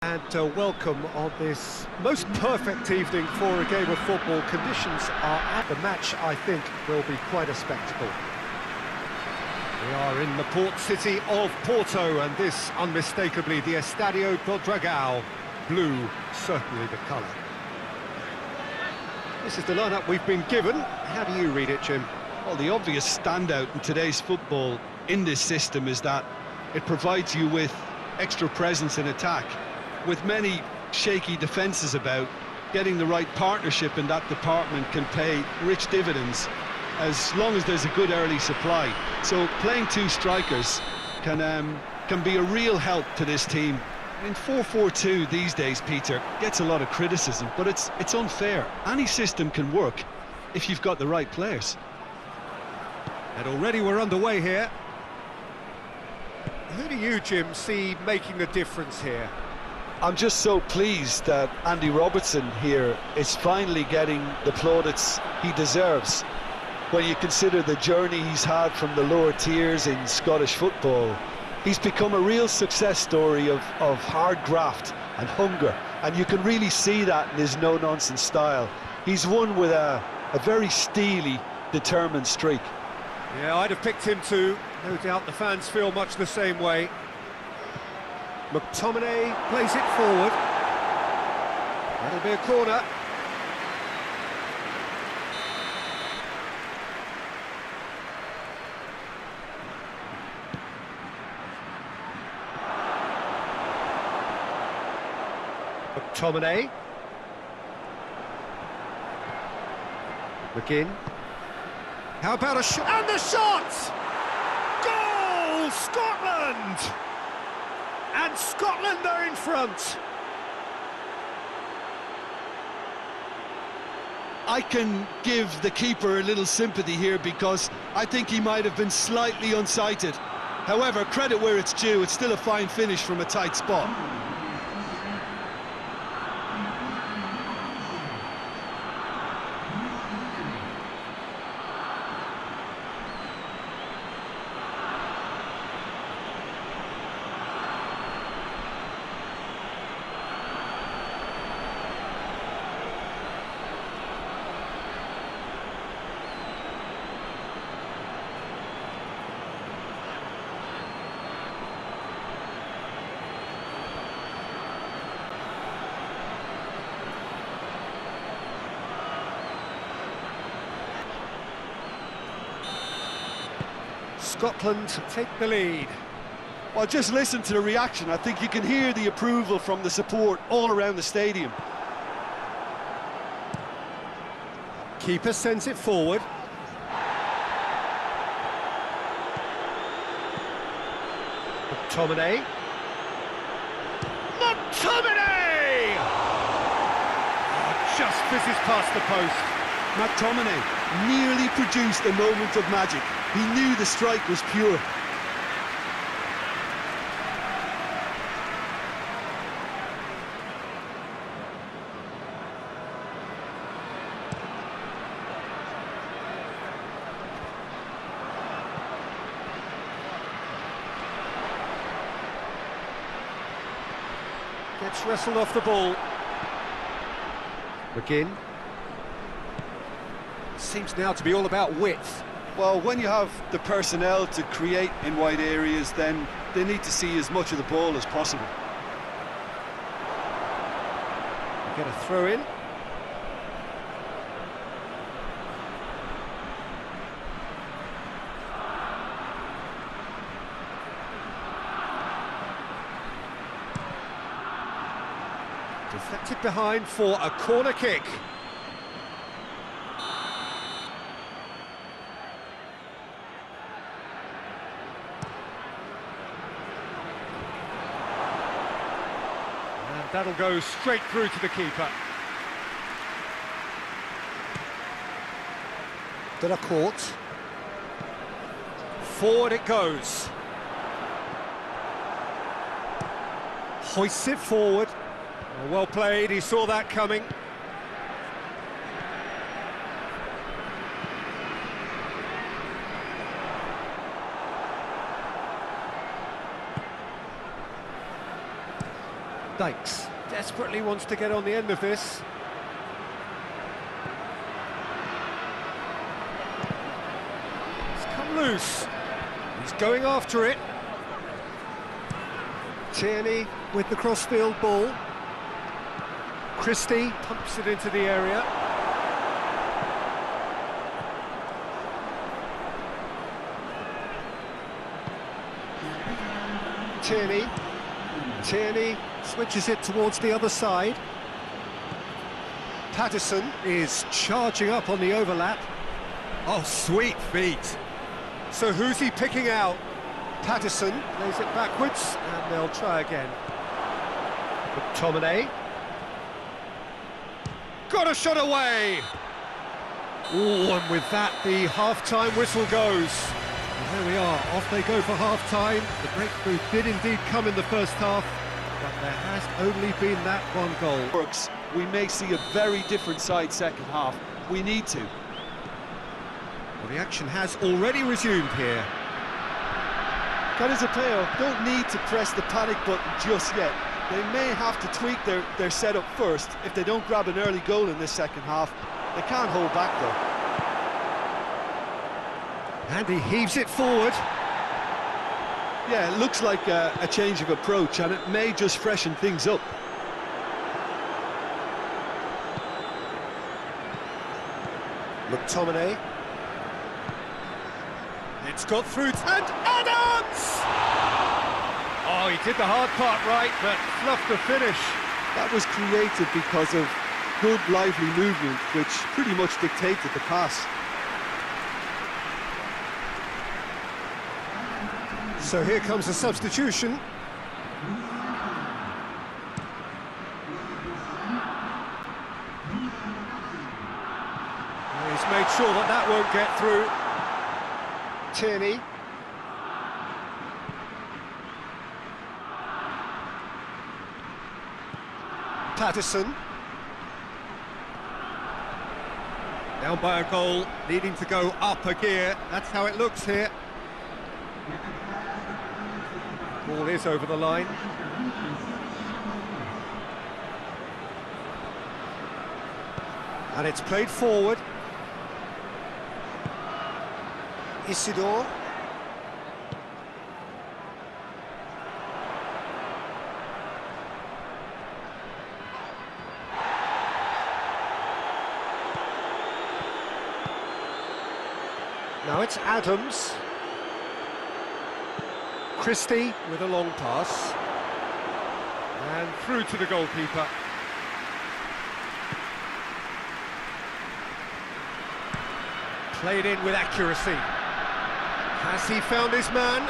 And welcome on this most perfect evening for a game of football. Conditions are at the match, I think, will be quite a spectacle. We are in the port city of Porto, and this unmistakably the Estadio do Dragão. Blue, certainly the colour. This is the lineup we've been given. How do you read it, Jim? Well, the obvious standout in today's football in this system is that it provides you with extra presence in attack. With many shaky defences about, getting the right partnership in that department can pay rich dividends as long as there's a good early supply. So playing two strikers can be a real help to this team. I mean, 4-4-2 these days, Peter, gets a lot of criticism, but it's unfair. Any system can work if you've got the right players. And already we're underway here. Who do you, Jim, see making a difference here? I'm just so pleased that Andy Robertson here is finally getting the plaudits he deserves. When you consider the journey he's had from the lower tiers in Scottish football, he's become a real success story of hard graft and hunger, and you can really see that in his no-nonsense style. He's won with a very steely, determined streak. Yeah, I'd have picked him too. No doubt the fans feel much the same way. McTominay plays it forward. That'll be a corner. McTominay. McGinn. How about a shot? And the shot! Goal! Scotland! And Scotland are in front. I can give the keeper a little sympathy here because I think he might have been slightly unsighted. However, credit where it's due, it's still a fine finish from a tight spot. Scotland take the lead. Well, just listen to the reaction. I think you can hear the approval from the support all around the stadium. Keeper sends it forward. McTominay. McTominay! Oh, just fizzes past the post. McTominay nearly produced a moment of magic. He knew the strike was pure. Gets wrestled off the ball. McGinn. Seems now to be all about width. Well, when you have the personnel to create in wide areas, then they need to see as much of the ball as possible. Get a throw in. Deflected behind for a corner kick. That'll go straight through to the keeper. Delacourt. Forward it goes. Hoists it forward. Oh, well played, he saw that coming. Dykes desperately wants to get on the end of this. It's come loose. He's going after it. Tierney with the crossfield ball. Christie pumps it into the area. Tierney switches it towards the other side. Patterson is charging up on the overlap. Oh, sweet feet. So who's he picking out? Patterson plays it backwards, and they'll try again. McTominay. Got a shot away! Oh, and with that, the half-time whistle goes. And there we are, off they go for half-time. The breakthrough did indeed come in the first half, but there has only been that one goal. Works. We may see a very different side second half. We need to. Well, the action has already resumed here. Haiti don't need to press the panic button just yet. They may have to tweak their setup first if they don't grab an early goal in this second half. They can't hold back though. And he heaves it forward. Yeah, it looks like a change of approach, and it may just freshen things up. McTominay. It's got through, and Adams! Oh, he did the hard part right, but fluffed the finish. That was created because of good, lively movement, which pretty much dictated the pass. So here comes a substitution. He's made sure that that won't get through. Tierney. Patterson. Down by a goal, needing to go up a gear. That's how it looks here. Ball is over the line. And it's played forward. Isidore. Now it's Adams. Christie with a long pass. And through to the goalkeeper. Played in with accuracy. Has he found his man?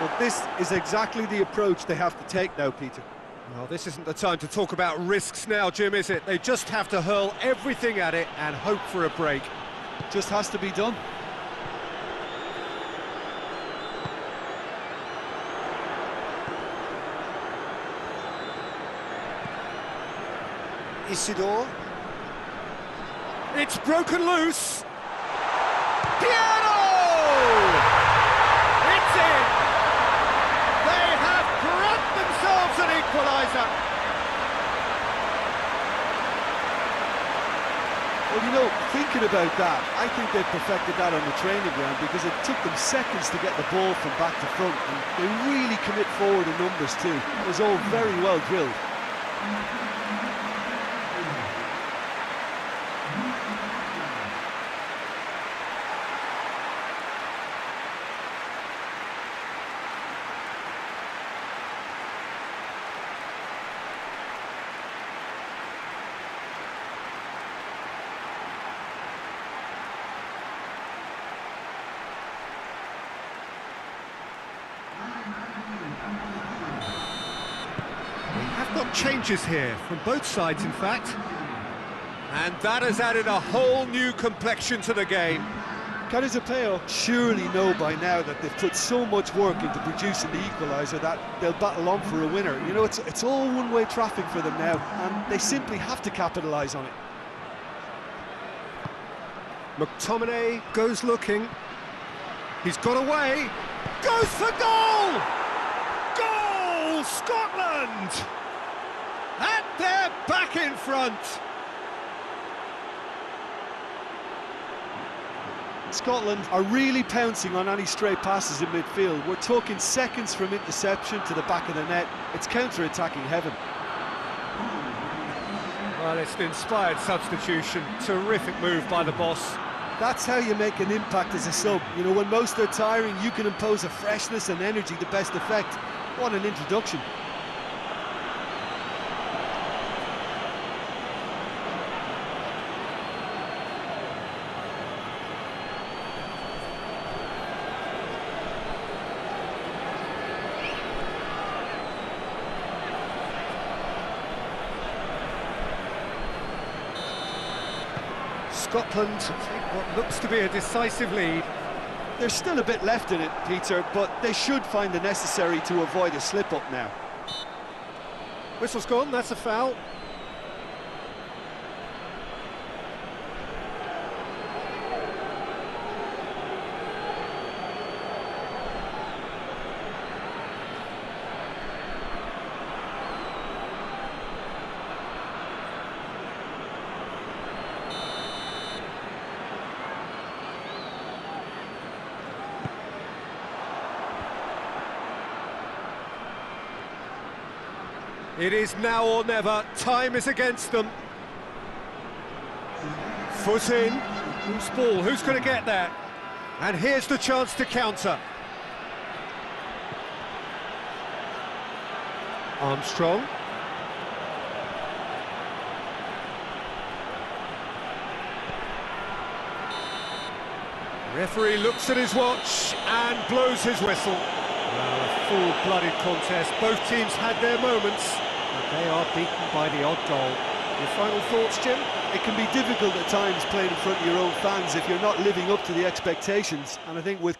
Well, this is exactly the approach they have to take now, Peter. Well, this isn't the time to talk about risks now, Jim, is it? They just have to hurl everything at it and hope for a break. Just has to be done. Isidore. It's broken loose. Piano! It's in! They have grabbed themselves an equaliser. Well, you know, thinking about that, I think they perfected that on the training ground because it took them seconds to get the ball from back to front, and they really commit forward in numbers too. It was all very well drilled. Got changes here from both sides, in fact, and that has added a whole new complexion to the game. Haiti surely know by now that they've put so much work into producing the equaliser that they'll battle on for a winner. You know, it's all one-way traffic for them now, and they simply have to capitalise on it. McTominay goes looking. He's got away. Goes for goal! Goal! Scotland! And they're back in front! Scotland are really pouncing on any stray passes in midfield. We're talking seconds from interception to the back of the net. It's counter-attacking heaven. Well, it's an inspired substitution. Terrific move by the boss. That's how you make an impact as a sub. You know, when most are tiring, you can impose a freshness and energy to best effect. What an introduction. Scotland take what looks to be a decisive lead. There's still a bit left in it, Peter, but they should find the necessary to avoid a slip-up now. Whistle's gone, that's a foul. It is now or never. Time is against them. Foot in. Who's ball? Who's going to get there? And here's the chance to counter. Armstrong. Referee looks at his watch and blows his whistle. Well, a full-blooded contest. Both teams had their moments, but they are beaten by the odd goal. Your final thoughts, Jim? It can be difficult at times playing in front of your own fans if you're not living up to the expectations, and I think with